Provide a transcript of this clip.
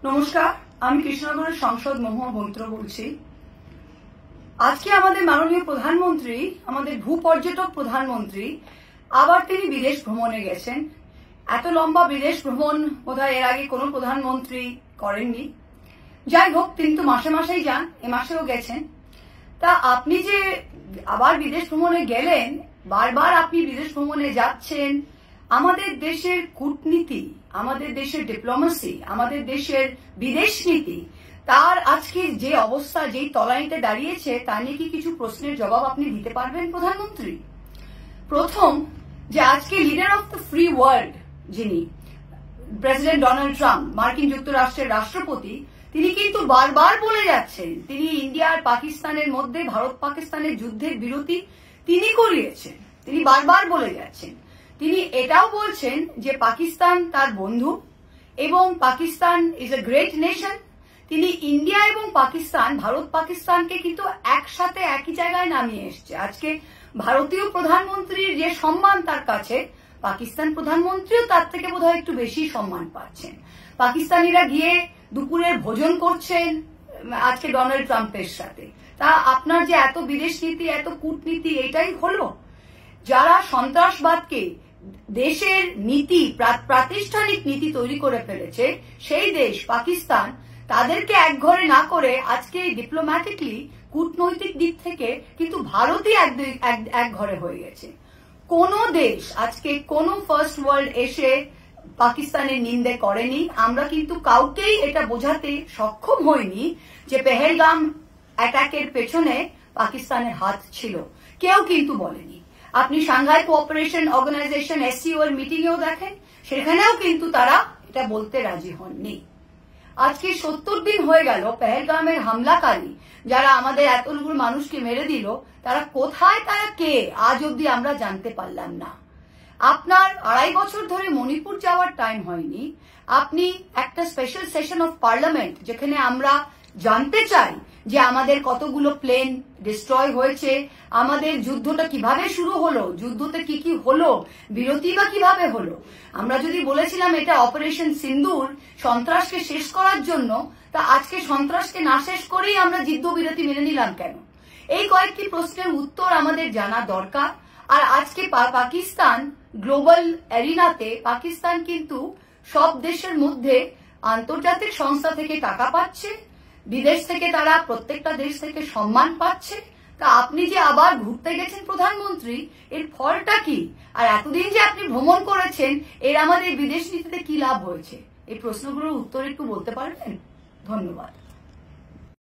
নমস্কার, আমি কৃষ্ণনগরের সাংসদ মহুয়া মৈত্র বলছি। আজকে আমাদের মাননীয় প্রধানমন্ত্রী, আমাদের ভূপর্যটক প্রধানমন্ত্রী আবার তিনি বিদেশ ভ্রমণে গেছেন। এত লম্বা বিদেশ ভ্রমণ বোধহয় এর আগে কোনো প্রধানমন্ত্রী করেননি। যাই হোক, তিনি তো মাসে মাসেই যান, এ মাসেও গেছেন। তা আপনি যে আবার বিদেশ ভ্রমণে গেলেন, বারবার আপনি বিদেশ ভ্রমণে যাচ্ছেন, আমাদের দেশের কূটনীতি, আমাদের দেশের ডিপ্লোমেসি, আমাদের দেশের বিদেশ নীতি, তার আজকে যে অবস্থা, যেই তলানিতে দাঁড়িয়েছে, তা নিয়ে কি কিছু প্রশ্নের জবাব আপনি দিতে পারবেন প্রধানমন্ত্রী? প্রথম, যে আজকে leader of the free world যিনি প্রেসিডেন্ট ডোনাল্ড ট্রাম্প, মার্কিন যুক্তরাষ্ট্রের রাষ্ট্রপতি, তিনি কিন্তু বারবার বলে যাচ্ছেন তিনি ইন্ডিয়া আর পাকিস্তানের মধ্যে ভারত পাকিস্তানের যুদ্ধের বিরতি তিনি করিয়েছেন। তিনি বারবার বলে যাচ্ছেন। তিনি এটাও বলছেন যে পাকিস্তান তার বন্ধু এবং Pakistan is a great nation. তিনি ইন্ডিয়া এবং পাকিস্তান, ভারত পাকিস্তানকে কিন্তু একসাথে একই জায়গায় নামিয়ে এসছে। আজকে ভারতীয় প্রধানমন্ত্রীর যে সম্মান তার কাছে, পাকিস্তান প্রধানমন্ত্রীও তার থেকে বোধহয় একটু বেশি সম্মান পাচ্ছেন। পাকিস্তানিরা গিয়ে দুপুরের ভোজন করছেন আজকে ডোনাল্ড ট্রাম্পের সাথে। তা আপনার যে এত বিদেশ নীতি, এত কূটনীতি, এটাই হলো? যারা সন্ত্রাসবাদকে দেশের নীতি, প্রাতিষ্ঠানিক নীতি তৈরি করে ফেলেছে, সেই দেশ পাকিস্তান, তাদেরকে একঘরে না করে আজকে ডিপ্লোম্যাটিকলি, কূটনৈতিক দিক থেকে কিন্তু ভারতই একঘরে হয়ে গেছে। কোন দেশ আজকে কোন ফার্স্ট ওয়ার্ল্ড এসে পাকিস্তানের নিন্দে করেনি। আমরা কিন্তু কাউকেই এটা বোঝাতে সক্ষম হইনি যে পেহেলগাম অ্যাটাকের পেছনে পাকিস্তানের হাত ছিল, কেউ কিন্তু বলেনি। আপনি সাংহাই কোঅপারেশন অর্গানাইজেশন SCO এর মিটিংয়েও দেখেন, সেখানেও কিন্তু তারা এটা বলতে রাজি হননি। আজকে 70 দিন হয়ে গেল পেহেলগামের হামলাকারী যারা আমাদের এতগুলো মানুষকে মেরে দিল, তারা কোথায়, তারা কে, আজ অব্দি আমরা জানতে পারলাম না। আপনার 2.5 বছর ধরে মণিপুর যাওয়ার টাইম হয়নি। আপনি একটা স্পেশাল সেশন অফ পার্লামেন্ট, যেখানে আমরা জানতে চাই যে আমাদের কতগুলো প্লেন ডিস্ট্রয় হয়েছে, আমাদের যুদ্ধটা কিভাবে শুরু হলো, যুদ্ধতে কি কি হলো, বিরতি বা কিভাবে হলো। আমরা যদি বলেছিলাম এটা অপারেশন সিন্দুর, সন্ত্রাসকে শেষ করার জন্য, তা আজকে সন্ত্রাসকে না শেষ করেই আমরা যুদ্ধ বিরতি মেনে নিলাম কেন? এই কয়েকটি প্রশ্নের উত্তর আমাদের জানা দরকার। আর আজকে পাকিস্তান গ্লোবাল এরিনাতে, পাকিস্তান কিন্তু সব দেশের মধ্যে আন্তর্জাতিক সংস্থা থেকে টাকা পাচ্ছে, বিদেশ থেকে তারা প্রত্যেকটা দেশ থেকে সম্মান পাচ্ছে। তা আপনি যে আবার ঘুরতে গেছেন প্রধানমন্ত্রী, এর ফলটা কি? আর এতদিন যে আপনি ভ্রমণ করেছেন, এর আমাদের বিদেশ নীতিতে কি লাভ হয়েছে? এই প্রশ্নগুলোর উত্তর একটু বলতে পারবেন? ধন্যবাদ।